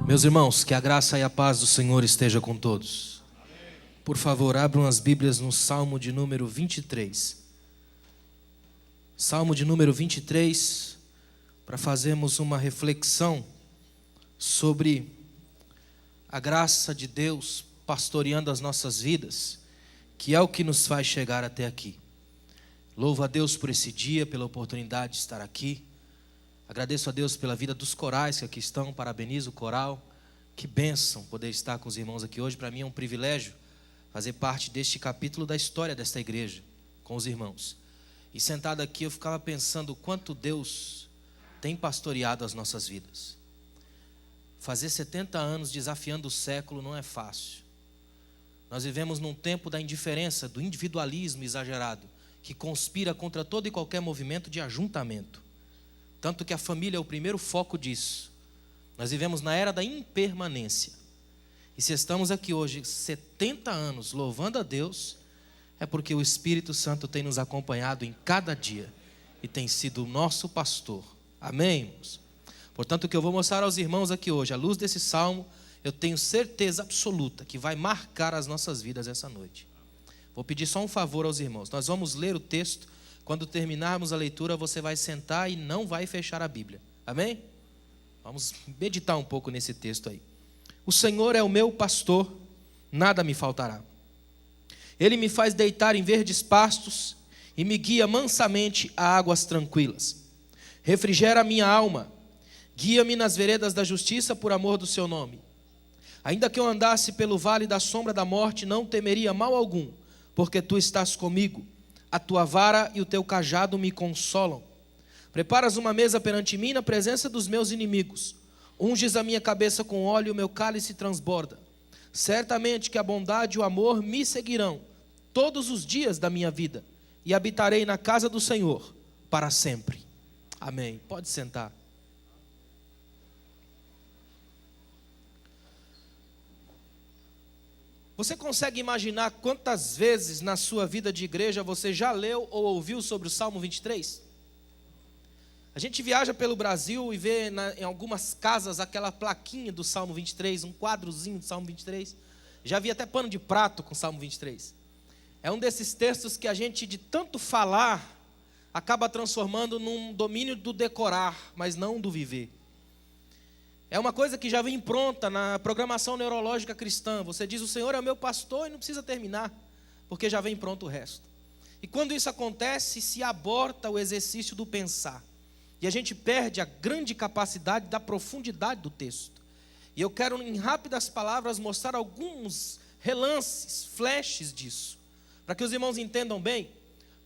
Meus irmãos, que a graça e a paz do Senhor esteja com todos. Por favor, abram as Bíblias no Salmo de número 23. Salmo de número 23, para fazermos uma reflexão sobre a graça de Deus pastoreando as nossas vidas, que é o que nos faz chegar até aqui. Louvo a Deus por esse dia, pela oportunidade de estar aqui. Agradeço a Deus pela vida dos corais que aqui estão, parabenizo o coral. Que bênção poder estar com os irmãos aqui hoje. Para mim é um privilégio fazer parte deste capítulo da história desta igreja, com os irmãos. E sentado aqui eu ficava pensando o quanto Deus tem pastoreado as nossas vidas. Fazer 70 anos desafiando o século não é fácil. Nós vivemos num tempo da indiferença, do individualismo exagerado, que conspira contra todo e qualquer movimento de ajuntamento. Tanto que a família é o primeiro foco disso. Nós vivemos na era da impermanência. E se estamos aqui hoje, 70 anos, louvando a Deus, é porque o Espírito Santo tem nos acompanhado em cada dia e tem sido o nosso pastor. Amém, irmãos? Portanto, o que eu vou mostrar aos irmãos aqui hoje, à luz desse salmo, eu tenho certeza absoluta que vai marcar as nossas vidas essa noite. Vou pedir só um favor aos irmãos. Nós vamos ler o texto. Quando terminarmos a leitura, você vai sentar e não vai fechar a Bíblia. Amém? Vamos meditar um pouco nesse texto aí. O Senhor é o meu pastor, nada me faltará. Ele me faz deitar em verdes pastos e me guia mansamente a águas tranquilas. Refrigera a minha alma, guia-me nas veredas da justiça por amor do seu nome. Ainda que eu andasse pelo vale da sombra da morte, não temeria mal algum, porque tu estás comigo. A tua vara e o teu cajado me consolam. Preparas uma mesa perante mim na presença dos meus inimigos. Unges a minha cabeça com óleo e o meu cálice transborda. Certamente que a bondade e o amor me seguirão todos os dias da minha vida, e habitarei na casa do Senhor para sempre. Amém. Pode sentar. Você consegue imaginar quantas vezes na sua vida de igreja você já leu ou ouviu sobre o Salmo 23? A gente viaja pelo Brasil e vê em algumas casas aquela plaquinha do Salmo 23, um quadrozinho do Salmo 23. Já vi até pano de prato com o Salmo 23. É um desses textos que a gente, de tanto falar, acaba transformando num domínio do decorar, mas não do viver. É uma coisa que já vem pronta na programação neurológica cristã. Você diz, o Senhor é o meu pastor, e não precisa terminar, porque já vem pronto o resto. E quando isso acontece, se aborta o exercício do pensar. E a gente perde a grande capacidade da profundidade do texto. E eu quero, em rápidas palavras, mostrar alguns relances, flashes disso. Para que os irmãos entendam bem,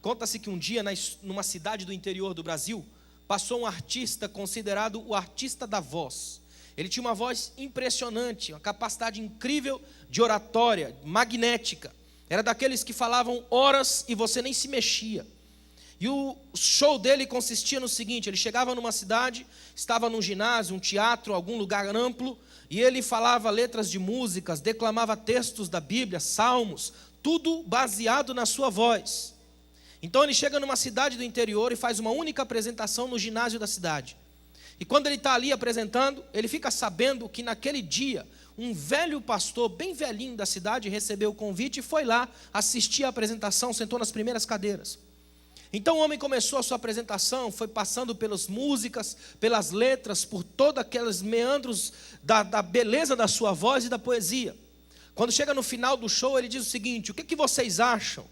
conta-se que um dia, numa cidade do interior do Brasil, passou um artista considerado o artista da voz. Ele tinha uma voz impressionante, uma capacidade incrível de oratória, magnética. Era daqueles que falavam horas e você nem se mexia. E o show dele consistia no seguinte: ele chegava numa cidade, estava num ginásio, um teatro, algum lugar amplo, e ele falava letras de músicas, declamava textos da Bíblia, salmos, tudo baseado na sua voz. Então ele chega numa cidade do interior e faz uma única apresentação no ginásio da cidade. E quando ele está ali apresentando, ele fica sabendo que naquele dia, um velho pastor, bem velhinho da cidade, recebeu o convite e foi lá assistir a apresentação, sentou nas primeiras cadeiras. Então o homem começou a sua apresentação, foi passando pelas músicas, pelas letras, por todos aqueles meandros da beleza da sua voz e da poesia. Quando chega no final do show, ele diz o seguinte: o que vocês acham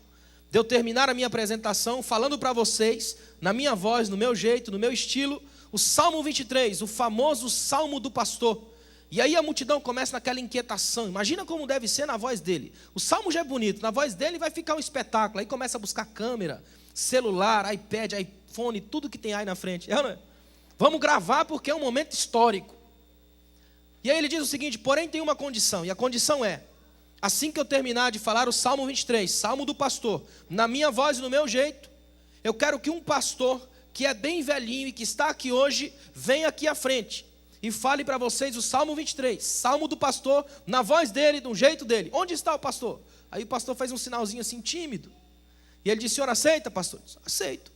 de eu terminar a minha apresentação falando para vocês, na minha voz, no meu jeito, no meu estilo, o Salmo 23, o famoso Salmo do Pastor. E aí a multidão começa naquela inquietação. Imagina como deve ser na voz dele. O Salmo já é bonito, na voz dele vai ficar um espetáculo. Aí começa a buscar câmera, celular, iPad, iPhone, tudo que tem aí na frente. Vamos gravar porque é um momento histórico. E aí ele diz o seguinte: porém tem uma condição, e a condição é: assim que eu terminar de falar o Salmo 23, Salmo do Pastor, na minha voz e no meu jeito, eu quero que um pastor que é bem velhinho e que está aqui hoje, venha aqui à frente e fale para vocês o Salmo 23, Salmo do Pastor, na voz dele, do jeito dele. Onde está o pastor? Aí o pastor faz um sinalzinho assim tímido. E ele disse: senhor aceita, pastor? Aceito.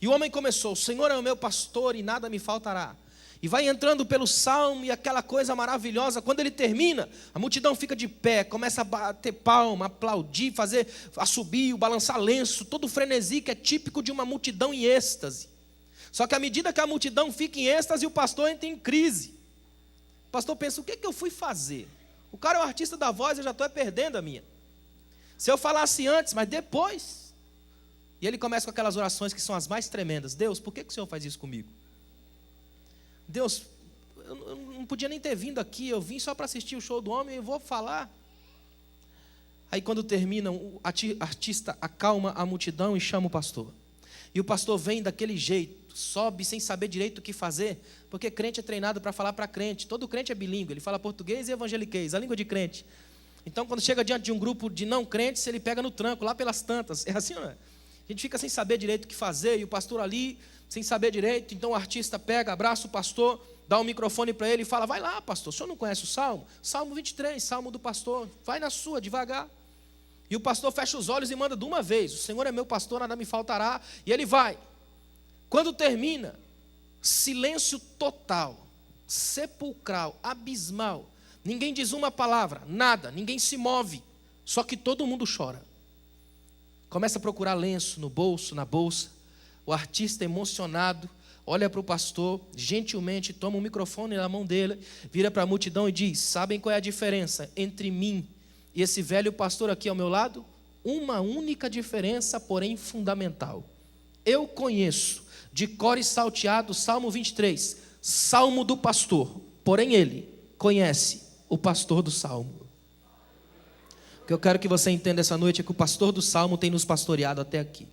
E o homem começou: o Senhor é o meu pastor e nada me faltará. E vai entrando pelo salmo e aquela coisa maravilhosa. Quando ele termina, a multidão fica de pé, começa a bater palma, aplaudir, fazer assobio, balançar lenço, todo o frenesi que é típico de uma multidão em êxtase. Só que à medida que a multidão fica em êxtase, o pastor entra em crise. O pastor pensa, o que eu fui fazer? O cara é o artista da voz, eu já estou perdendo a minha. Se eu falasse antes, mas depois. E ele começa com aquelas orações que são as mais tremendas. Deus, por que o Senhor faz isso comigo? Deus, eu não podia nem ter vindo aqui, eu vim só para assistir o show do homem e vou falar. Aí quando termina, o artista acalma a multidão e chama o pastor. E o pastor vem daquele jeito, sobe sem saber direito o que fazer, porque crente é treinado para falar para crente. Todo crente é bilíngue, ele fala português e evangeliquez, a língua de crente. Então quando chega diante de um grupo de não crentes, ele pega no tranco, lá pelas tantas. É assim, não é? A gente fica sem saber direito o que fazer, e o pastor ali, sem saber direito. Então o artista pega, abraça o pastor, dá um microfone para ele e fala, vai lá pastor, o senhor não conhece o salmo? Salmo 23, salmo do pastor, vai na sua, devagar. E o pastor fecha os olhos e manda de uma vez, o Senhor é meu pastor, nada me faltará, e ele vai. Quando termina, silêncio total, sepulcral, abismal, ninguém diz uma palavra, nada, ninguém se move, só que todo mundo chora. Começa a procurar lenço no bolso, na bolsa, o artista emocionado, olha para o pastor, gentilmente toma um microfone na mão dele, vira para a multidão e diz, sabem qual é a diferença entre mim e esse velho pastor aqui ao meu lado? Uma única diferença, porém fundamental. Eu conheço de cor e salteado o Salmo 23, Salmo do pastor, porém ele conhece o pastor do Salmo. O que eu quero que você entenda essa noite é que o pastor do Salmo tem nos pastoreado até aqui.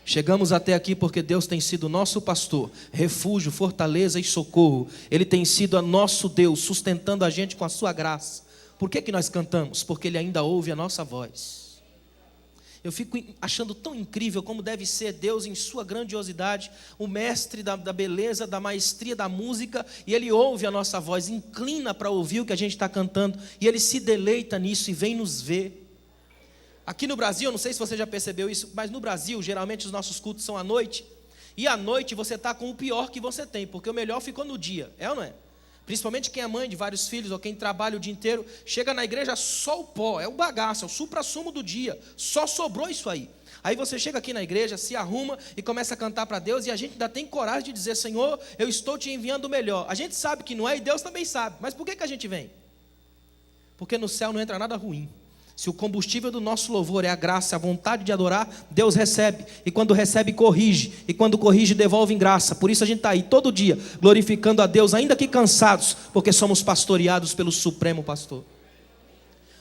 Chegamos até aqui porque Deus tem sido nosso pastor, refúgio, fortaleza e socorro. Ele tem sido nosso Deus, sustentando a gente com a sua graça. Por que nós cantamos? Porque Ele ainda ouve a nossa voz. Eu fico achando tão incrível como deve ser Deus em sua grandiosidade, o mestre da beleza, da maestria da música, e Ele ouve a nossa voz, inclina para ouvir o que a gente está cantando, e Ele se deleita nisso e vem nos ver. Aqui no Brasil, eu não sei se você já percebeu isso, mas no Brasil, geralmente os nossos cultos são à noite, e à noite você está com o pior que você tem, porque o melhor ficou no dia, é ou não é? Principalmente quem é mãe de vários filhos, ou quem trabalha o dia inteiro, chega na igreja só o pó, é o bagaço, é o supra-sumo do dia, só sobrou isso aí. Aí você chega aqui na igreja, se arruma e começa a cantar para Deus, e a gente ainda tem coragem de dizer, Senhor, eu estou te enviando o melhor. A gente sabe que não é, e Deus também sabe, mas por que a gente vem? Porque no céu não entra nada ruim. Se o combustível do nosso louvor é a graça, a vontade de adorar, Deus recebe. E quando recebe, corrige. E quando corrige, devolve em graça. Por isso a gente está aí todo dia, glorificando a Deus, ainda que cansados, porque somos pastoreados pelo Supremo Pastor.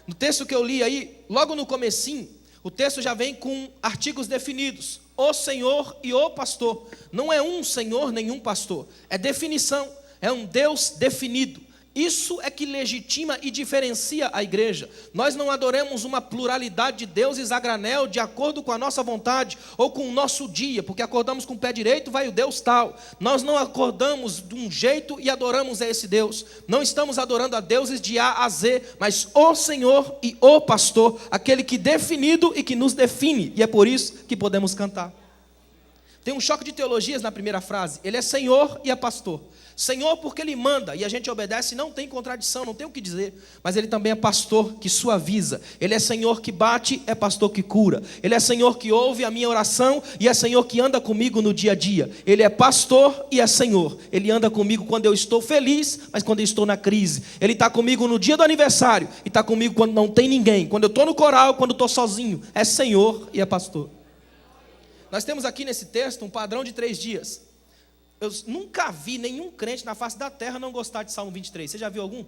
No texto que eu li aí, logo no comecinho, o texto já vem com artigos definidos. O Senhor e o pastor. Não é um Senhor, nenhum pastor. É definição. É um Deus definido. Isso é que legitima e diferencia a igreja. Nós não adoramos uma pluralidade de deuses a granel, de acordo com a nossa vontade, ou com o nosso dia, porque acordamos com o pé direito, vai o Deus tal. Nós não acordamos de um jeito e adoramos a esse Deus. Não estamos adorando a deuses de A a Z, mas o Senhor e o pastor, aquele que definido e que nos define, e é por isso que podemos cantar. Tem um choque de teologias na primeira frase. Ele é Senhor e é pastor. Senhor porque Ele manda e a gente obedece, não tem contradição, não tem o que dizer. Mas Ele também é pastor que suaviza. Ele é Senhor que bate, é pastor que cura. Ele é Senhor que ouve a minha oração e é Senhor que anda comigo no dia a dia. Ele é pastor e é Senhor. Ele anda comigo quando eu estou feliz, mas quando eu estou na crise. Ele está comigo no dia do aniversário e está comigo quando não tem ninguém. Quando eu estou no coral, quando eu estou sozinho. É Senhor e é pastor. Nós temos aqui nesse texto um padrão de 3 dias. Eu nunca vi nenhum crente na face da terra não gostar de Salmo 23. Você já viu algum?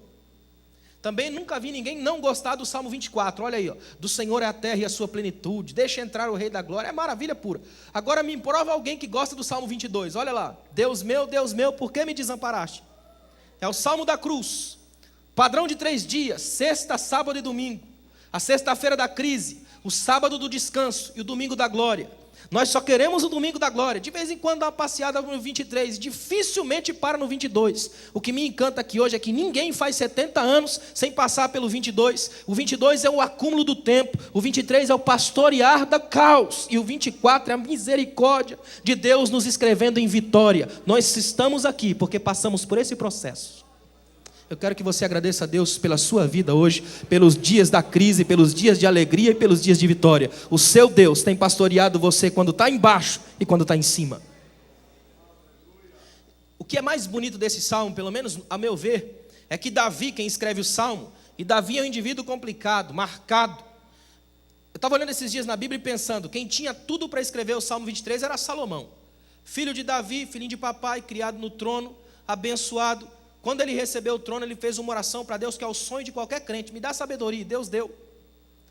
Também nunca vi ninguém não gostar do Salmo 24. Olha aí, ó. Do Senhor é a terra e a sua plenitude. Deixa entrar o Rei da glória. É maravilha pura. Agora me prova alguém que gosta do Salmo 22. Olha lá. Deus meu, por que me desamparaste? É o Salmo da cruz. Padrão de 3 dias. Sexta, sábado e domingo. A sexta-feira da crise. O sábado do descanso e o domingo da glória. Nós só queremos o domingo da glória. De vez em quando dá uma passeada no 23, dificilmente para no 22. O que me encanta aqui hoje é que ninguém faz 70 anos sem passar pelo 22. O 22 é o acúmulo do tempo. O 23 é o pastorear do caos. E o 24 é a misericórdia de Deus nos escrevendo em vitória. Nós estamos aqui porque passamos por esse processo. Eu quero que você agradeça a Deus pela sua vida hoje, pelos dias da crise, pelos dias de alegria e pelos dias de vitória. O seu Deus tem pastoreado você quando está embaixo e quando está em cima. O que é mais bonito desse salmo, pelo menos a meu ver, é que Davi, quem escreve o salmo, e Davi é um indivíduo complicado, marcado. Eu estava olhando esses dias na Bíblia e pensando, quem tinha tudo para escrever o salmo 23 era Salomão. Filho de Davi, filhinho de papai, criado no trono, abençoado. Quando ele recebeu o trono, ele fez uma oração para Deus, que é o sonho de qualquer crente. Me dá sabedoria, Deus deu.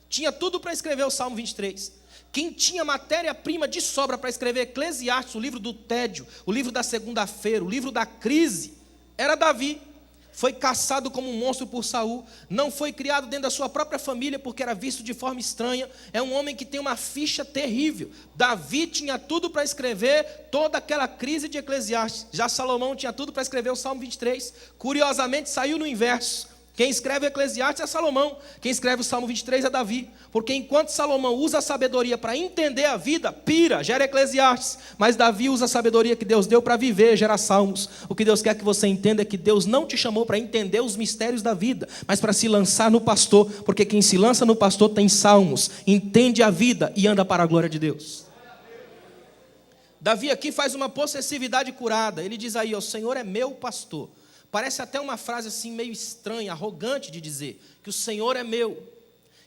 Tinha tudo para escrever o Salmo 23. Quem tinha matéria-prima de sobra para escrever Eclesiastes, o livro do tédio, o livro da segunda-feira, o livro da crise, era Davi. Foi caçado como um monstro por Saul, não foi criado dentro da sua própria família porque era visto de forma estranha. É um homem que tem uma ficha terrível. Davi tinha tudo para escrever toda aquela crise de Eclesiastes. Já Salomão tinha tudo para escrever o Salmo 23. Curiosamente saiu no inverso. Quem escreve o Eclesiastes é Salomão, quem escreve o Salmo 23 é Davi, porque enquanto Salomão usa a sabedoria para entender a vida, pira, gera Eclesiastes, mas Davi usa a sabedoria que Deus deu para viver, gera Salmos. O que Deus quer que você entenda é que Deus não te chamou para entender os mistérios da vida, mas para se lançar no pastor, porque quem se lança no pastor tem Salmos, entende a vida e anda para a glória de Deus. Davi aqui faz uma possessividade curada, ele diz aí, o Senhor é meu pastor. Parece até uma frase assim meio estranha, arrogante de dizer, que o Senhor é meu.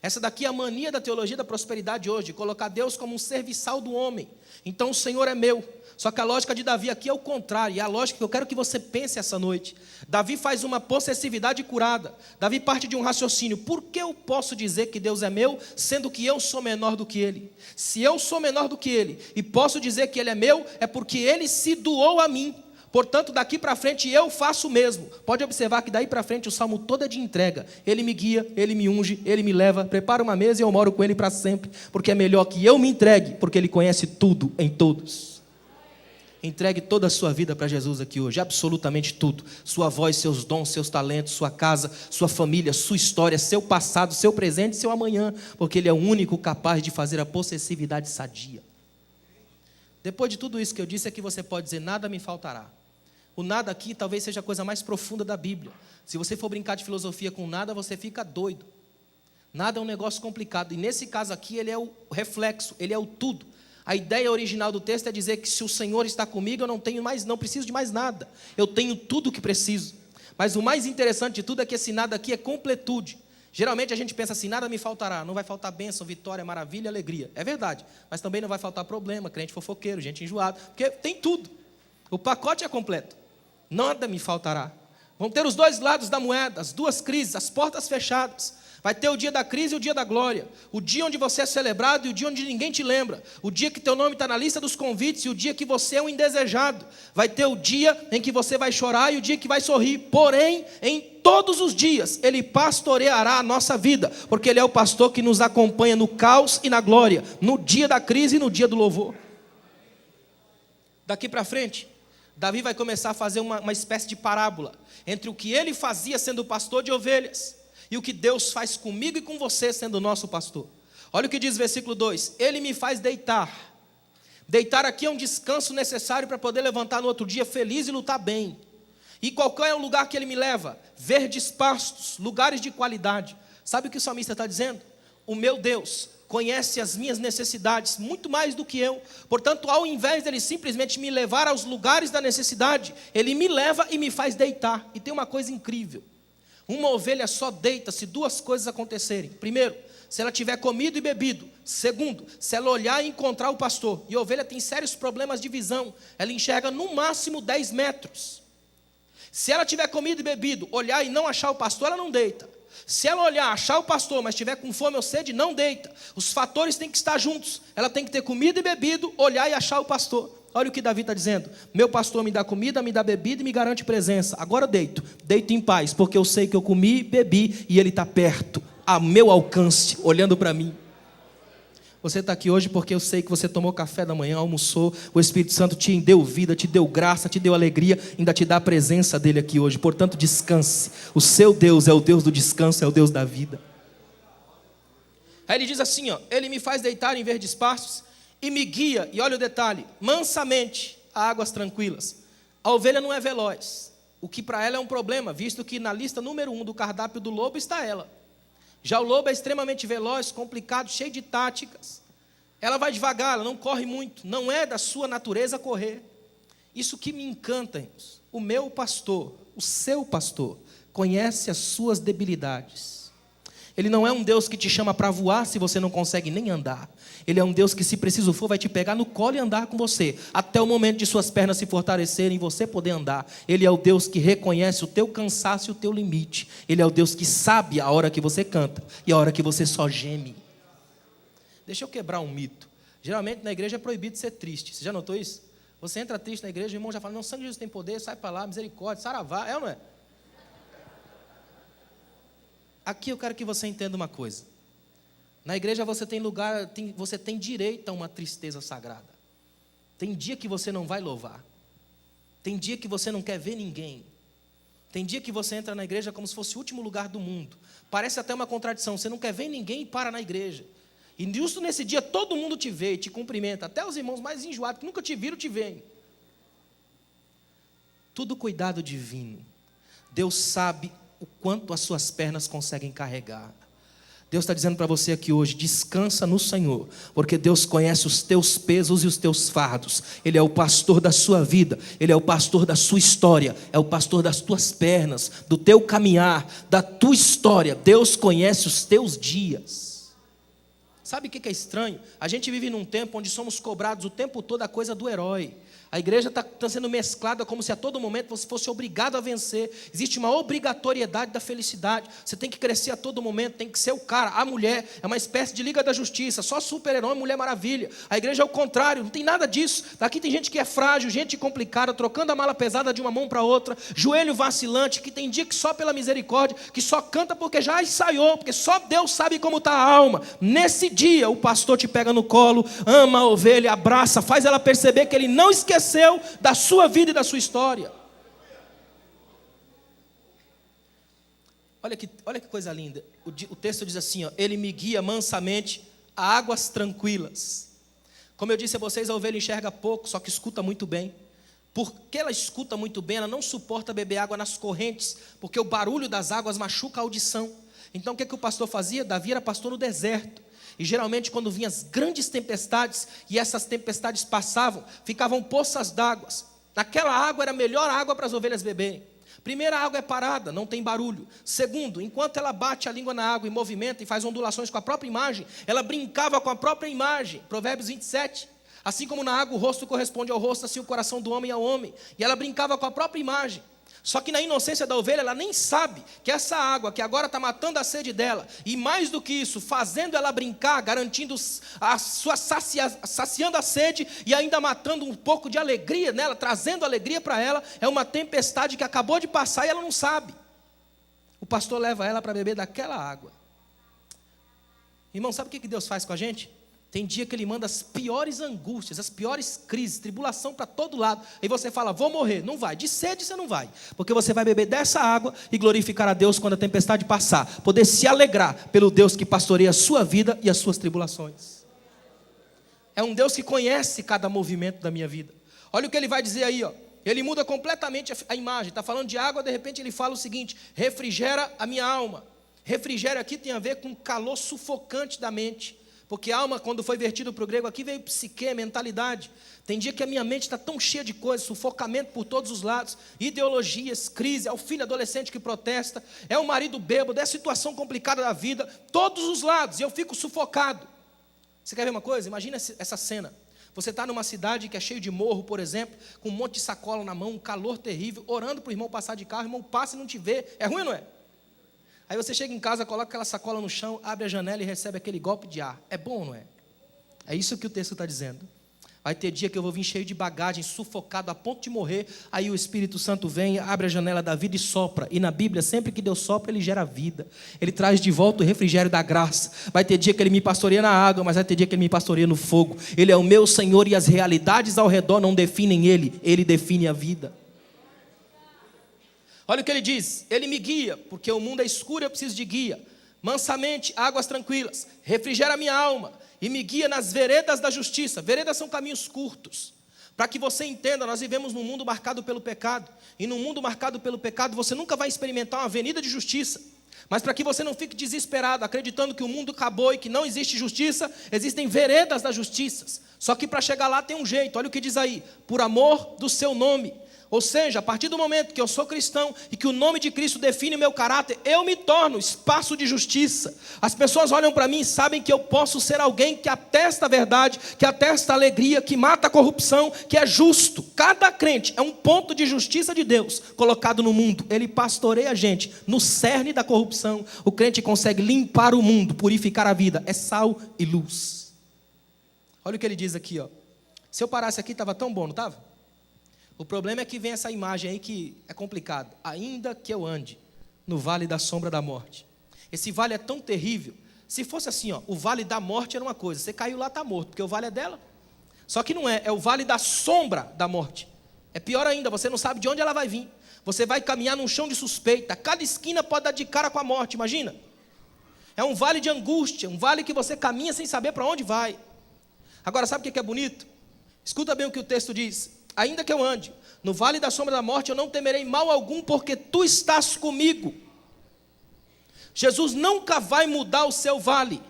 Essa daqui é a mania da teologia da prosperidade hoje, colocar Deus como um serviçal do homem. Então o Senhor é meu. Só que a lógica de Davi aqui é o contrário, e é a lógica que eu quero que você pense essa noite. Davi faz uma possessividade curada. Davi parte de um raciocínio, por que eu posso dizer que Deus é meu, sendo que eu sou menor do que Ele? Se eu sou menor do que Ele, e posso dizer que Ele é meu, é porque Ele se doou a mim. Portanto, daqui para frente eu faço o mesmo. Pode observar que daí para frente o salmo todo é de entrega. Ele me guia, Ele me unge, Ele me leva, prepara uma mesa e eu moro com Ele para sempre. Porque é melhor que eu me entregue, porque Ele conhece tudo em todos. Entregue toda a sua vida para Jesus aqui hoje, absolutamente tudo. Sua voz, seus dons, seus talentos, sua casa, sua família, sua história, seu passado, seu presente, seu amanhã. Porque Ele é o único capaz de fazer a possessividade sadia. Depois de tudo isso que eu disse, é que você pode dizer, nada me faltará. O nada aqui talvez seja a coisa mais profunda da Bíblia. Se você for brincar de filosofia com nada, você fica doido. Nada é um negócio complicado. E nesse caso aqui, ele é o reflexo, ele é o tudo. A ideia original do texto é dizer que se o Senhor está comigo, eu não preciso de mais nada. Eu tenho tudo o que preciso. Mas o mais interessante de tudo é que esse nada aqui é completude. Geralmente a gente pensa assim, nada me faltará, não vai faltar bênção, vitória, maravilha, alegria. É verdade, mas também não vai faltar problema, crente fofoqueiro, gente enjoada, porque tem tudo. O pacote é completo. Nada me faltará. Vão ter os dois lados da moeda, as duas crises, as portas fechadas. Vai ter o dia da crise e o dia da glória. O dia onde você é celebrado e o dia onde ninguém te lembra. O dia que teu nome está na lista dos convites e o dia que você é um indesejado. Vai ter o dia em que você vai chorar e o dia que vai sorrir. Porém, em todos os dias, Ele pastoreará a nossa vida. Porque Ele é o pastor que nos acompanha no caos e na glória. No dia da crise e no dia do louvor. Daqui para frente, Davi vai começar a fazer uma espécie de parábola entre o que ele fazia sendo pastor de ovelhas e o que Deus faz comigo e com você sendo o nosso pastor. Olha o que diz o versículo 2: Ele me faz deitar. Deitar aqui é um descanso necessário para poder levantar no outro dia feliz e lutar bem. E qual é o lugar que Ele me leva? Verdes pastos, lugares de qualidade. Sabe o que o salmista está dizendo? O meu Deus conhece as minhas necessidades muito mais do que eu. Portanto, ao invés dele simplesmente me levar aos lugares da necessidade, Ele me leva e me faz deitar. E tem uma coisa incrível. Uma ovelha só deita se duas coisas acontecerem. Primeiro, se ela tiver comido e bebido. Segundo, se ela olhar e encontrar o pastor. E a ovelha tem sérios problemas de visão. Ela enxerga no máximo 10 metros. Se ela tiver comido e bebido, olhar e não achar o pastor, ela não deita. Se ela olhar, achar o pastor, mas estiver com fome ou sede, não deita. Os fatores têm que estar juntos. Ela tem que ter comido e bebido, olhar e achar o pastor. Olha o que Davi está dizendo. Meu pastor me dá comida, me dá bebida e me garante presença. Agora eu deito. Deito em paz, porque eu sei que eu comi, bebi e Ele está perto, a meu alcance, olhando para mim. Você está aqui hoje porque eu sei que você tomou café da manhã, almoçou, o Espírito Santo te deu vida, te deu graça, te deu alegria, ainda te dá a presença dele aqui hoje. Portanto, descanse. O seu Deus é o Deus do descanso, é o Deus da vida. Aí ele diz assim, ó, ele me faz deitar em verdes pastos e me guia, e olha o detalhe, mansamente a águas tranquilas. A ovelha não é veloz, o que para ela é um problema, visto que na lista número 1 do cardápio do lobo está ela. Já o lobo é extremamente veloz, complicado, cheio de táticas. Ela vai devagar, ela não corre muito. Não é da sua natureza correr. Isso que me encanta, irmãos. O meu pastor, o seu pastor, conhece as suas debilidades. Ele não é um Deus que te chama para voar se você não consegue nem andar. Ele é um Deus que, se preciso for, vai te pegar no colo e andar com você, até o momento de suas pernas se fortalecerem e você poder andar. Ele é o Deus que reconhece o teu cansaço e o teu limite. Ele é o Deus que sabe a hora que você canta e a hora que você só geme. Deixa eu quebrar um mito. Geralmente na igreja é proibido ser triste. Você já notou isso? Você entra triste na igreja, o irmão já fala, não, o sangue de Jesus tem poder, sai para lá, misericórdia, saravá, é ou não é? Aqui eu quero que você entenda uma coisa. Na igreja você tem lugar, você tem direito a uma tristeza sagrada. Tem dia que você não vai louvar. Tem dia que você não quer ver ninguém. Tem dia que você entra na igreja como se fosse o último lugar do mundo. Parece até uma contradição. Você não quer ver ninguém e para na igreja. E justo nesse dia todo mundo te vê e te cumprimenta. Até os irmãos mais enjoados que nunca te viram te veem. Tudo cuidado divino. Deus sabe o quanto as suas pernas conseguem carregar. Deus está dizendo para você aqui hoje, descansa no Senhor, porque Deus conhece os teus pesos e os teus fardos. Ele é o pastor da sua vida, Ele é o pastor da sua história, é o pastor das tuas pernas, do teu caminhar, da tua história. Deus conhece os teus dias. Sabe o que é estranho? A gente vive num tempo onde somos cobrados o tempo todo a coisa do herói. A igreja está sendo mesclada como se a todo momento você fosse obrigado a vencer. Existe uma obrigatoriedade da felicidade. Você tem que crescer a todo momento, tem que ser o cara. A mulher é uma espécie de Liga da Justiça, só super-herói, Mulher Maravilha. A igreja é o contrário, não tem nada disso. Aqui tem gente que é frágil, gente complicada, trocando a mala pesada de uma mão para outra, joelho vacilante, que tem dia que só pela misericórdia, que só canta porque já ensaiou, porque só Deus sabe como está a alma. Nesse dia o pastor te pega no colo, ama a ovelha, abraça, faz ela perceber que ele não esqueceu da sua vida e da sua história. Olha que coisa linda. O texto diz assim, ó, ele me guia mansamente a águas tranquilas. Como eu disse a vocês, a ovelha enxerga pouco, só que escuta muito bem. Porque ela escuta muito bem, ela não suporta beber água nas correntes, porque o barulho das águas machuca a audição. Então o que o pastor fazia? Davi era pastor no deserto. E geralmente quando vinham as grandes tempestades, e essas tempestades passavam, ficavam poças d'água. Naquela água era a melhor água para as ovelhas beberem. Primeiro, a água é parada, não tem barulho. Segundo, enquanto ela bate a língua na água e movimenta e faz ondulações com a própria imagem, ela brincava com a própria imagem. Provérbios 27. Assim como na água o rosto corresponde ao rosto, assim o coração do homem ao homem. E ela brincava com a própria imagem. Só que na inocência da ovelha, ela nem sabe que essa água que agora está matando a sede dela, e mais do que isso, fazendo ela brincar, garantindo a sua saciando a sede e ainda matando um pouco de alegria nela, trazendo alegria para ela, é uma tempestade que acabou de passar e ela não sabe. O pastor leva ela para beber daquela água. Irmão, sabe o que Deus faz com a gente? Tem dia que Ele manda as piores angústias, as piores crises, tribulação para todo lado. Aí você fala, vou morrer. Não vai, de sede você não vai. Porque você vai beber dessa água e glorificar a Deus quando a tempestade passar. Poder se alegrar pelo Deus que pastoreia a sua vida e as suas tribulações. É um Deus que conhece cada movimento da minha vida. Olha o que Ele vai dizer aí, ó. Ele muda completamente a imagem. Está falando de água, de repente Ele fala o seguinte, refrigera a minha alma. Refrigério aqui tem a ver com o calor sufocante da mente. Porque alma, quando foi vertido para o grego, aqui veio psique, mentalidade. Tem dia que a minha mente está tão cheia de coisas, sufocamento por todos os lados, ideologias, crise, é o filho adolescente que protesta, é o marido bêbado, é a situação complicada da vida, todos os lados, e eu fico sufocado. Você quer ver uma coisa? Imagina essa cena. Você está numa cidade que é cheio de morro, por exemplo, com um monte de sacola na mão, um calor terrível, orando para o irmão passar de carro, o irmão passa e não te vê. É ruim ou não é? Aí você chega em casa, coloca aquela sacola no chão, abre a janela e recebe aquele golpe de ar. É bom ou não é? É isso que o texto está dizendo. Vai ter dia que eu vou vir cheio de bagagem, sufocado, a ponto de morrer. Aí o Espírito Santo vem, abre a janela da vida e sopra. E na Bíblia, sempre que Deus sopra, Ele gera vida. Ele traz de volta o refrigério da graça. Vai ter dia que Ele me pastoreia na água, mas vai ter dia que Ele me pastoreia no fogo. Ele é o meu Senhor e as realidades ao redor não definem Ele. Ele define a vida. Olha o que Ele diz. Ele me guia, porque o mundo é escuro e eu preciso de guia. Mansamente, águas tranquilas. Refrigera a minha alma. E me guia nas veredas da justiça. Veredas são caminhos curtos. Para que você entenda, nós vivemos num mundo marcado pelo pecado. E num mundo marcado pelo pecado, você nunca vai experimentar uma avenida de justiça. Mas para que você não fique desesperado, acreditando que o mundo acabou e que não existe justiça, existem veredas da justiça. Só que para chegar lá tem um jeito. Olha o que diz aí. Por amor do seu nome. Ou seja, a partir do momento que eu sou cristão e que o nome de Cristo define o meu caráter, eu me torno espaço de justiça. As pessoas olham para mim e sabem que eu posso ser alguém que atesta a verdade, que atesta a alegria, que mata a corrupção, que é justo. Cada crente é um ponto de justiça de Deus colocado no mundo. Ele pastoreia a gente no cerne da corrupção. O crente consegue limpar o mundo, purificar a vida. É sal e luz. Olha o que ele diz aqui, ó. Se eu parasse aqui, estava tão bom, não estava? O problema é que vem essa imagem aí que é complicado. Ainda que eu ande no vale da sombra da morte. Esse vale é tão terrível. Se fosse assim, ó, o vale da morte era uma coisa. Você caiu lá, está morto, porque o vale é dela. Só que não é, é o vale da sombra da morte. É pior ainda, você não sabe de onde ela vai vir. Você vai caminhar num chão de suspeita. Cada esquina pode dar de cara com a morte, imagina. É um vale de angústia, um vale que você caminha sem saber para onde vai. Agora, sabe o que é bonito? Escuta bem o que o texto diz. Ainda que eu ande no vale da sombra da morte, eu não temerei mal algum, porque tu estás comigo. Jesus nunca vai mudar o seu vale,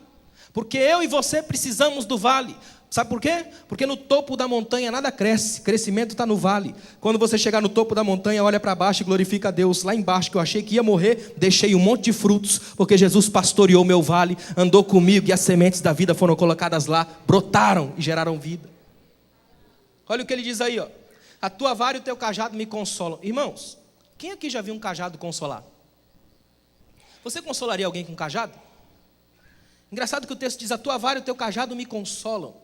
porque eu e você precisamos do vale. Sabe por quê? Porque no topo da montanha nada cresce, crescimento está no vale. Quando você chegar no topo da montanha, olha para baixo e glorifica a Deus. Lá embaixo, que eu achei que ia morrer, deixei um monte de frutos, porque Jesus pastoreou meu vale, andou comigo e as sementes da vida foram colocadas lá, brotaram e geraram vida. Olha o que ele diz aí, ó. A tua vara e o teu cajado me consolam. Irmãos, quem aqui já viu um cajado consolar? Você consolaria alguém com cajado? Engraçado que o texto diz, a tua vara e o teu cajado me consolam.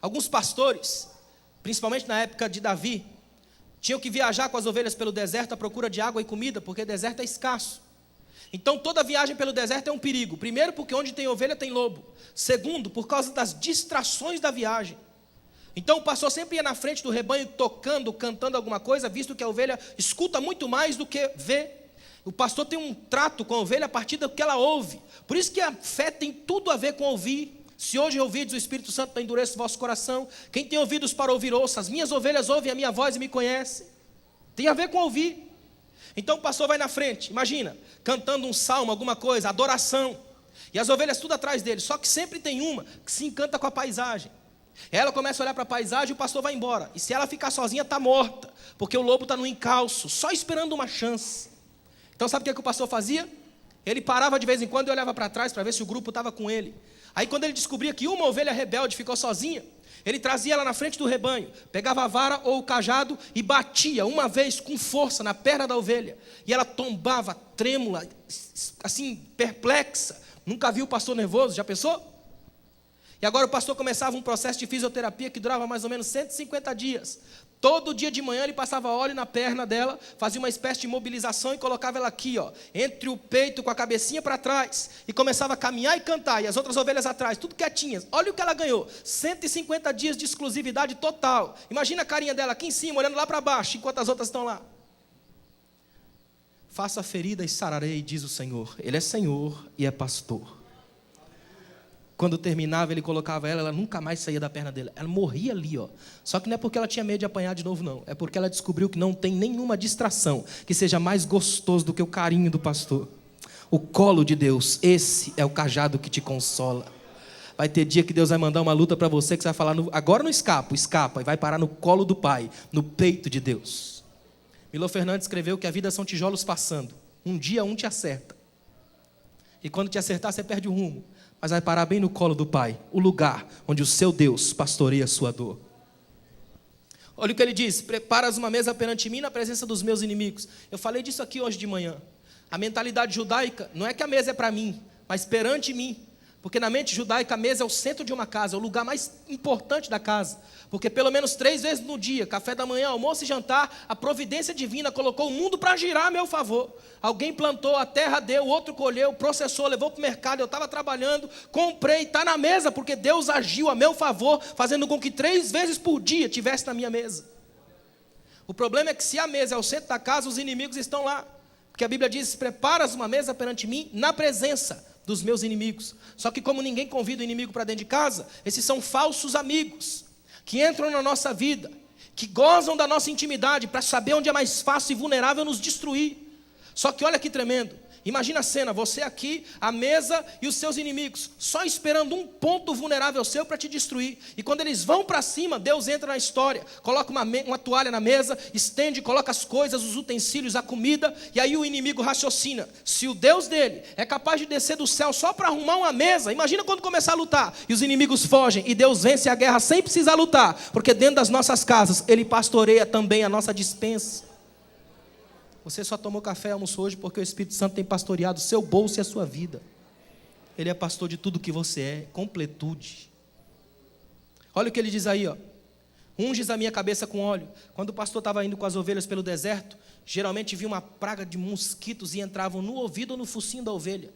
Alguns pastores, principalmente na época de Davi, tinham que viajar com as ovelhas pelo deserto à procura de água e comida, porque o deserto é escasso. Então toda viagem pelo deserto é um perigo. Primeiro, porque onde tem ovelha tem lobo. Segundo, por causa das distrações da viagem. Então o pastor sempre ia na frente do rebanho tocando, cantando alguma coisa, visto que a ovelha escuta muito mais do que vê. O pastor tem um trato com a ovelha a partir do que ela ouve. Por isso que a fé tem tudo a ver com ouvir. Se hoje ouvides, o Espírito Santo não endurece o vosso coração. Quem tem ouvidos para ouvir, ouça. As minhas ovelhas ouvem a minha voz e me conhecem. Tem a ver com ouvir. Então o pastor vai na frente, imagina, cantando um salmo, alguma coisa, adoração. E as ovelhas tudo atrás dele. Só que sempre tem uma que se encanta com a paisagem. Ela começa a olhar para a paisagem e o pastor vai embora. E se ela ficar sozinha, está morta. Porque o lobo está no encalço, só esperando uma chance. Então sabe o que o pastor fazia? Ele parava de vez em quando e olhava para trás para ver se o grupo estava com ele. Aí quando ele descobria que uma ovelha rebelde ficou sozinha, ele trazia ela na frente do rebanho, pegava a vara ou o cajado e batia uma vez com força na perna da ovelha. E ela tombava trêmula, assim, perplexa. Nunca viu o pastor nervoso, já pensou? E agora o pastor começava um processo de fisioterapia que durava mais ou menos 150 dias. Todo dia de manhã ele passava óleo na perna dela, fazia uma espécie de mobilização e colocava ela aqui, ó, entre o peito com a cabecinha para trás. E começava a caminhar e cantar, e as outras ovelhas atrás, tudo quietinhas. Olha o que ela ganhou, 150 dias de exclusividade total. Imagina a carinha dela aqui em cima, olhando lá para baixo, enquanto as outras estão lá. Faça a ferida e sararei, diz o Senhor. Ele é Senhor e é pastor. Quando terminava, ele colocava ela nunca mais saía da perna dele. Ela morria ali, ó. Só que não é porque ela tinha medo de apanhar de novo, não. É porque ela descobriu que não tem nenhuma distração que seja mais gostoso do que o carinho do pastor. O colo de Deus, esse é o cajado que te consola. Vai ter dia que Deus vai mandar uma luta para você que você vai falar, agora não escapa, e vai parar no colo do Pai, no peito de Deus. Milor Fernandes escreveu que a vida são tijolos passando. Um dia um te acerta. E quando te acertar, você perde o rumo. Mas vai parar bem no colo do Pai, o lugar onde o seu Deus pastoreia a sua dor. Olha o que ele diz, preparas uma mesa perante mim na presença dos meus inimigos. Eu falei disso aqui hoje de manhã. A mentalidade judaica não é que a mesa é para mim, mas perante mim. Porque na mente judaica a mesa é o centro de uma casa, é o lugar mais importante da casa. Porque pelo menos 3 vezes no dia, café da manhã, almoço e jantar, a providência divina colocou o mundo para girar a meu favor. Alguém plantou, a terra deu, o outro colheu, processou, levou para o mercado, eu estava trabalhando, comprei, está na mesa, porque Deus agiu a meu favor, fazendo com que 3 vezes por dia tivesse na minha mesa. O problema é que se a mesa é o centro da casa, os inimigos estão lá. Porque a Bíblia diz, preparas uma mesa perante mim, na presença dos meus inimigos. Só que como ninguém convida o inimigo para dentro de casa, esses são falsos amigos, que entram na nossa vida, que gozam da nossa intimidade, para saber onde é mais fácil e vulnerável nos destruir. Só que olha que tremendo, imagina a cena, você aqui, a mesa e os seus inimigos, só esperando um ponto vulnerável seu para te destruir. E quando eles vão para cima, Deus entra na história, coloca uma toalha na mesa, estende, coloca as coisas, os utensílios, a comida, e aí o inimigo raciocina. Se o Deus dele é capaz de descer do céu só para arrumar uma mesa, imagina quando começar a lutar, e os inimigos fogem, e Deus vence a guerra sem precisar lutar, porque dentro das nossas casas, Ele pastoreia também a nossa despensa. Você só tomou café e almoçou hoje porque o Espírito Santo tem pastoreado o seu bolso e a sua vida. Ele é pastor de tudo que você é, completude. Olha o que ele diz aí, ó. Unges a minha cabeça com óleo. Quando o pastor estava indo com as ovelhas pelo deserto, geralmente via uma praga de mosquitos e entravam no ouvido ou no focinho da ovelha.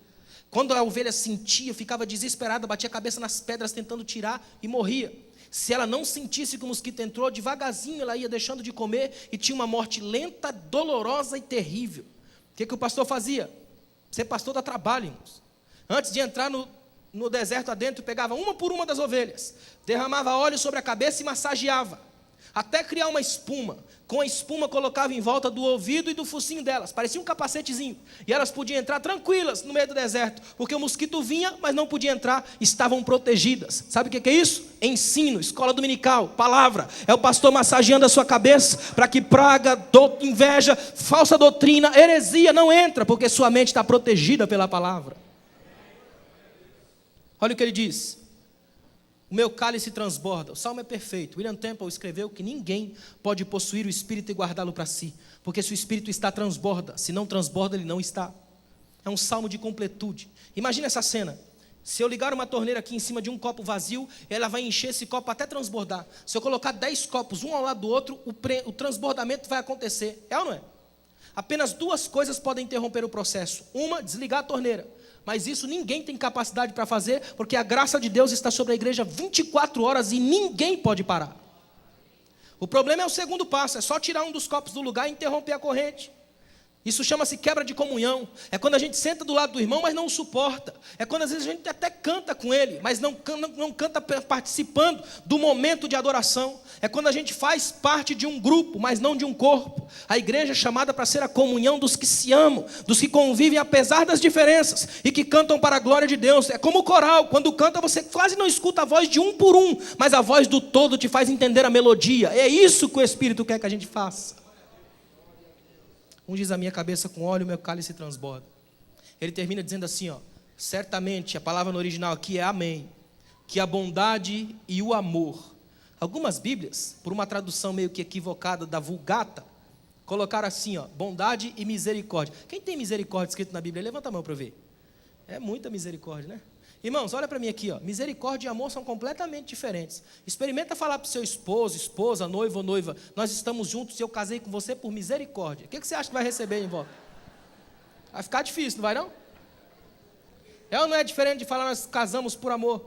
Quando a ovelha sentia, ficava desesperada, batia a cabeça nas pedras tentando tirar e morria. Se ela não sentisse que o mosquito entrou, devagarzinho ela ia deixando de comer e tinha uma morte lenta, dolorosa e terrível. O que o pastor fazia? Ser pastor dá trabalho, irmãos. Antes de entrar no deserto adentro, pegava uma por uma das ovelhas, derramava óleo sobre a cabeça e massageava, até criar uma espuma. Com a espuma colocava em volta do ouvido e do focinho delas, parecia um capacetezinho, e elas podiam entrar tranquilas no meio do deserto, porque o mosquito vinha, mas não podia entrar, estavam protegidas. Sabe o que é isso? Ensino, escola dominical, palavra. É o pastor massageando a sua cabeça, para que praga, inveja, falsa doutrina, heresia não entra, porque sua mente está protegida pela palavra. Olha o que ele diz: o meu cálice transborda. O salmo é perfeito. William Temple escreveu que ninguém pode possuir o Espírito e guardá-lo para si, porque se o Espírito está, transborda. Se não transborda, ele não está. É um salmo de completude. Imagina essa cena. Se eu ligar uma torneira aqui em cima de um copo vazio, ela vai encher esse copo até transbordar. Se eu colocar 10 copos um ao lado do outro, o transbordamento vai acontecer. É ou não é? Apenas 2 coisas podem interromper o processo. Uma, desligar a torneira. Mas isso ninguém tem capacidade para fazer, porque a graça de Deus está sobre a igreja 24 horas e ninguém pode parar. O problema é o segundo passo, é só tirar um dos copos do lugar e interromper a corrente. Isso chama-se quebra de comunhão. É quando a gente senta do lado do irmão, mas não o suporta. É quando às vezes a gente até canta com ele, mas não canta participando do momento de adoração. É quando a gente faz parte de um grupo, mas não de um corpo. A igreja é chamada para ser a comunhão dos que se amam, dos que convivem apesar das diferenças e que cantam para a glória de Deus. É como o coral, quando canta você quase não escuta a voz de um por um, mas a voz do todo te faz entender a melodia. É isso que o Espírito quer que a gente faça. Unges a minha cabeça com óleo, meu cálice transborda. Ele termina dizendo assim, ó: certamente, a palavra no original aqui é amém, que a bondade e o amor. Algumas Bíblias, por uma tradução meio que equivocada da Vulgata, colocaram assim, ó: bondade e misericórdia. Quem tem misericórdia escrito na Bíblia? Levanta a mão para eu ver. É muita misericórdia, né? Irmãos, olha para mim aqui, ó. Misericórdia e amor são completamente diferentes. Experimenta falar para o seu esposo, esposa, noivo ou noiva: nós estamos juntos e eu casei com você por misericórdia. O que você acha que vai receber em volta? Vai ficar difícil, não vai não? É ou não é diferente de falar nós casamos por amor?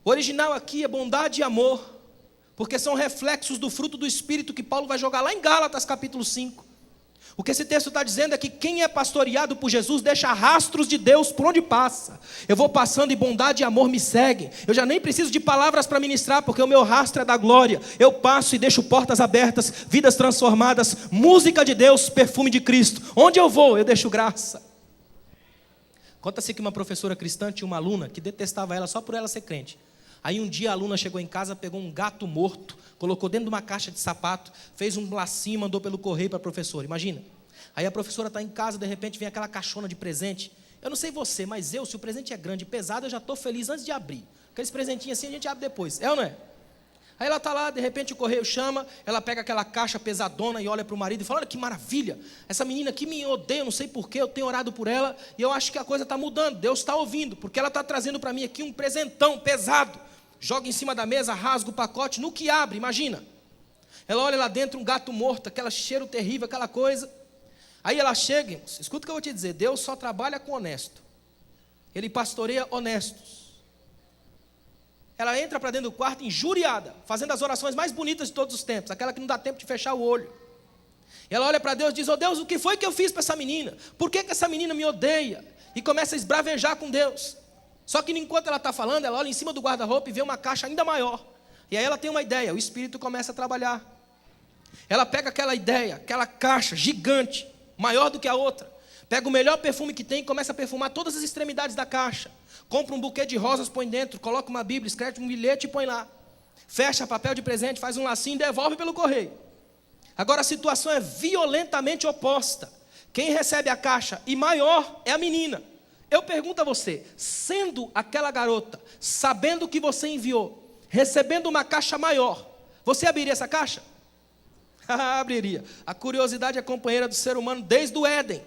O original aqui é bondade e amor, porque são reflexos do fruto do Espírito que Paulo vai jogar lá em Gálatas capítulo 5. O que esse texto está dizendo é que quem é pastoreado por Jesus deixa rastros de Deus por onde passa. Eu vou passando e bondade e amor me seguem. Eu já nem preciso de palavras para ministrar, porque o meu rastro é da glória. Eu passo e deixo portas abertas, vidas transformadas, música de Deus, perfume de Cristo. Onde eu vou, eu deixo graça. Conta-se que uma professora cristã tinha uma aluna que detestava ela só por ela ser crente. Aí um dia a aluna chegou em casa, pegou um gato morto, colocou dentro de uma caixa de sapato, fez um lacinho, mandou pelo correio para a professora. Imagina. Aí a professora está em casa, de repente vem aquela caixona de presente. Eu não sei você, mas eu, se o presente é grande e pesado, eu já estou feliz antes de abrir. Aqueles presentinhos assim a gente abre depois. É ou não é? Aí ela está lá, de repente o correio chama, ela pega aquela caixa pesadona e olha para o marido e fala: olha que maravilha, essa menina aqui me odeia, não sei porquê, eu tenho orado por ela e eu acho que a coisa está mudando, Deus está ouvindo, porque ela está trazendo para mim aqui um presentão pesado. Joga em cima da mesa, rasga o pacote, no que abre, imagina. Ela olha lá dentro, um gato morto, aquele cheiro terrível, aquela coisa. Aí ela chega, escuta o que eu vou te dizer, Deus só trabalha com honesto. Ele pastoreia honestos. Ela entra para dentro do quarto injuriada, fazendo as orações mais bonitas de todos os tempos, aquela que não dá tempo de fechar o olho. E ela olha para Deus e diz: oh Deus, o que foi que eu fiz para essa menina? Por que essa menina me odeia? E começa a esbravejar com Deus. Só que enquanto ela está falando, ela olha em cima do guarda-roupa e vê uma caixa ainda maior. E aí ela tem uma ideia, o Espírito começa a trabalhar. Ela pega aquela ideia, aquela caixa gigante, maior do que a outra, pega o melhor perfume que tem e começa a perfumar todas as extremidades da caixa. Compra um buquê de rosas, põe dentro, coloca uma Bíblia, escreve um bilhete e põe lá. Fecha papel de presente, faz um lacinho e devolve pelo correio. Agora a situação é violentamente oposta. Quem recebe a caixa e maior é a menina. Eu pergunto a você, sendo aquela garota, sabendo que você enviou, recebendo uma caixa maior, você abriria essa caixa? Abriria. A curiosidade é companheira do ser humano desde o Éden.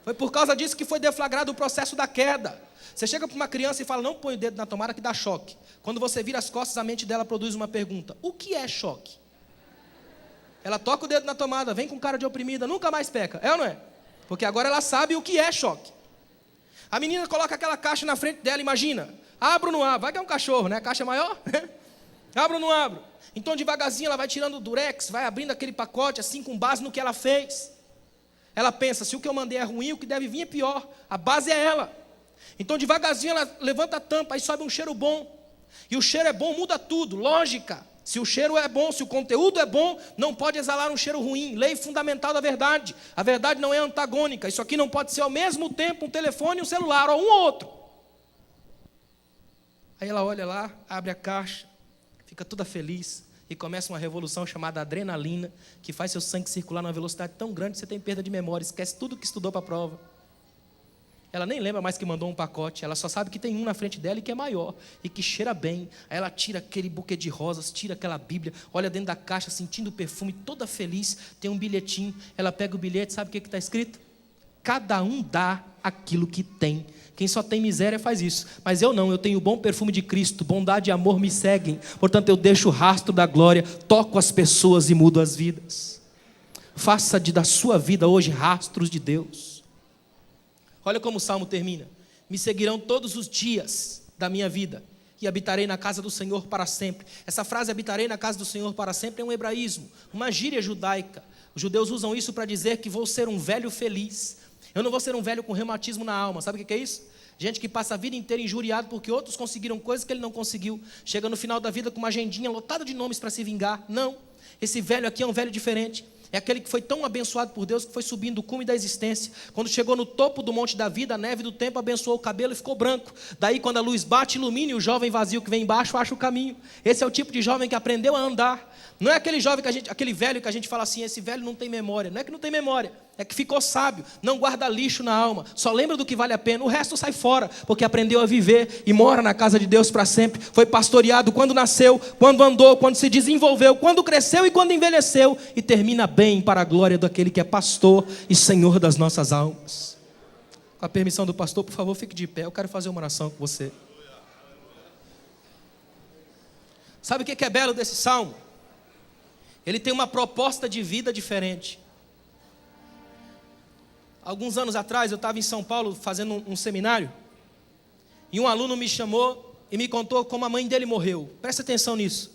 Foi por causa disso que foi deflagrado o processo da queda. Você chega para uma criança e fala: não põe o dedo na tomada que dá choque. Quando você vira as costas, a mente dela produz uma pergunta: o que é choque? Ela toca o dedo na tomada, vem com cara de oprimida, nunca mais peca, é ou não é? Porque agora ela sabe o que é choque. A menina coloca aquela caixa na frente dela, imagina, abro ou não abro? Vai que é um cachorro, né? A caixa é maior? Abro ou não abro? Então devagarzinho ela vai tirando o durex, vai abrindo aquele pacote assim com base no que ela fez. Ela pensa: se o que eu mandei é ruim, o que deve vir é pior. A base é ela. Então devagarzinho ela levanta a tampa, aí sobe um cheiro bom. E o cheiro é bom, muda tudo, lógica. Se o cheiro é bom, se o conteúdo é bom, não pode exalar um cheiro ruim. Lei fundamental da verdade. A verdade não é antagônica. Isso aqui não pode ser ao mesmo tempo um telefone e um celular, ou um ou outro. Aí ela olha lá, abre a caixa, fica toda feliz e começa uma revolução chamada adrenalina, que faz seu sangue circular numa velocidade tão grande que você tem perda de memória, esquece tudo que estudou para a prova. Ela nem lembra mais que mandou um pacote, ela só sabe que tem um na frente dela e que é maior, e que cheira bem. Aí ela tira aquele buquê de rosas, tira aquela Bíblia, olha dentro da caixa, sentindo o perfume, toda feliz, tem um bilhetinho, ela pega o bilhete, sabe o que está escrito? Cada um dá aquilo que tem. Quem só tem miséria faz isso, mas eu não, eu tenho o bom perfume de Cristo, bondade e amor me seguem, portanto eu deixo o rastro da glória, toco as pessoas e mudo as vidas. Faça da sua vida hoje rastros de Deus. Olha como o Salmo termina: me seguirão todos os dias da minha vida e habitarei na casa do Senhor para sempre. Essa frase, habitarei na casa do Senhor para sempre, é um hebraísmo, uma gíria judaica. Os judeus usam isso para dizer que vou ser um velho feliz. Eu não vou ser um velho com reumatismo na alma. Sabe o que é isso? Gente que passa a vida inteira injuriado porque outros conseguiram coisas que ele não conseguiu. Chega no final da vida com uma agendinha lotada de nomes para se vingar. Não, esse velho aqui é um velho diferente. É aquele que foi tão abençoado por Deus que foi subindo o cume da existência. Quando chegou no topo do monte da vida, a neve do tempo abençoou o cabelo e ficou branco. Daí quando a luz bate, ilumina, e o jovem vazio que vem embaixo acha o caminho. Esse é o tipo de jovem que aprendeu a andar. Não é aquele jovem aquele velho que a gente fala assim: esse velho não tem memória. Não é que não tem memória, é que ficou sábio, não guarda lixo na alma, só lembra do que vale a pena, o resto sai fora, porque aprendeu a viver e mora na casa de Deus para sempre. Foi pastoreado quando nasceu, quando andou, quando se desenvolveu, quando cresceu e quando envelheceu, e termina bem para a glória daquele que é pastor e Senhor das nossas almas. Com a permissão do pastor, por favor, fique de pé, eu quero fazer uma oração com você. Sabe o que é belo desse salmo? Ele tem uma proposta de vida diferente. Alguns anos atrás, eu estava em São Paulo fazendo um seminário, e um aluno me chamou e me contou como a mãe dele morreu. Presta atenção nisso.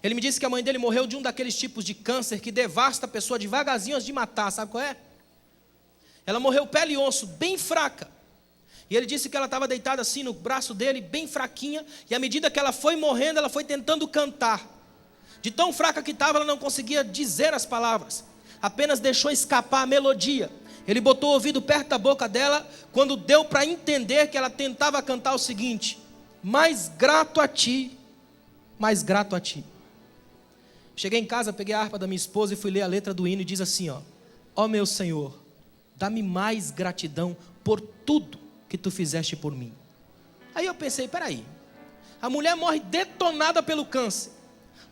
Ele me disse que a mãe dele morreu de um daqueles tipos de câncer que devasta a pessoa devagarzinho antes de matar. Sabe qual é? Ela morreu pele e osso, bem fraca. E ele disse que ela estava deitada assim no braço dele, bem fraquinha, e à medida que ela foi morrendo, ela foi tentando cantar. De tão fraca que estava, ela não conseguia dizer as palavras, apenas deixou escapar a melodia. Ele botou o ouvido perto da boca dela, quando deu para entender que ela tentava cantar o seguinte: mais grato a ti, mais grato a ti. Cheguei em casa, peguei a harpa da minha esposa e fui ler a letra do hino, e diz assim: ó meu Senhor, dá-me mais gratidão por tudo que tu fizeste por mim. Aí eu pensei, peraí, A mulher morre detonada pelo câncer.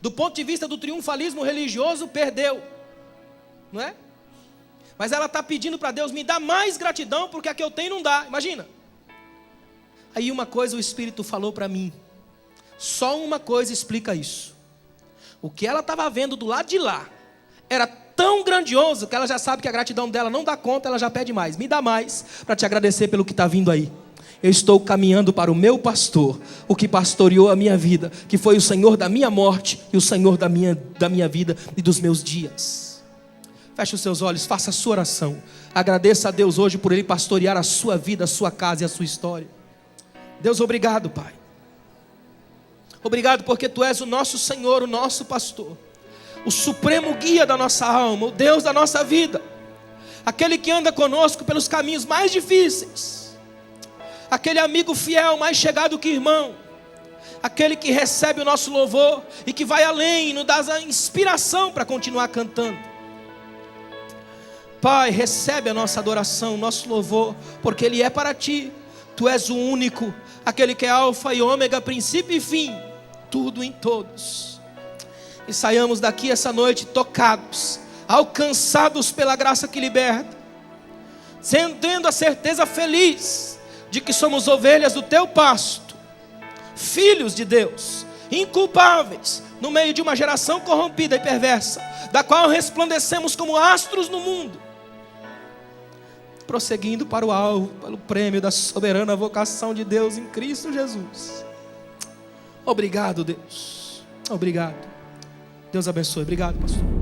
Do ponto de vista do triunfalismo religioso, perdeu. Não é? Mas ela está pedindo para Deus, me dá mais gratidão, porque a que eu tenho não dá. Imagina. Aí uma coisa o Espírito falou para mim. Só uma coisa explica isso. O que ela estava vendo do lado de lá era tão grandioso que ela já sabe que a gratidão dela não dá conta, ela já pede mais. Me dá mais para te agradecer pelo que está vindo aí. Eu estou caminhando para o meu pastor, o que pastoreou a minha vida, que foi o Senhor da minha morte e o Senhor da minha vida e dos meus dias. Feche os seus olhos, faça a sua oração. Agradeça a Deus hoje por Ele pastorear a sua vida, a sua casa e a sua história. Deus, obrigado, Pai. Obrigado porque Tu és o nosso Senhor, o nosso pastor, o supremo guia da nossa alma, o Deus da nossa vida, aquele que anda conosco pelos caminhos mais difíceis, aquele amigo fiel, mais chegado que irmão, aquele que recebe o nosso louvor e que vai além e nos dá a inspiração para continuar cantando. Pai, recebe a nossa adoração, o nosso louvor, porque Ele é para Ti. Tu és o único, aquele que é alfa e ômega, princípio e fim, tudo em todos. E saiamos daqui essa noite tocados, alcançados pela graça que liberta, tendo a certeza feliz de que somos ovelhas do Teu pasto, filhos de Deus, inculpáveis, no meio de uma geração corrompida e perversa, da qual resplandecemos como astros no mundo, prosseguindo para o alvo, pelo prêmio da soberana vocação de Deus em Cristo Jesus. Obrigado, Deus. Obrigado. Deus abençoe. Obrigado, pastor.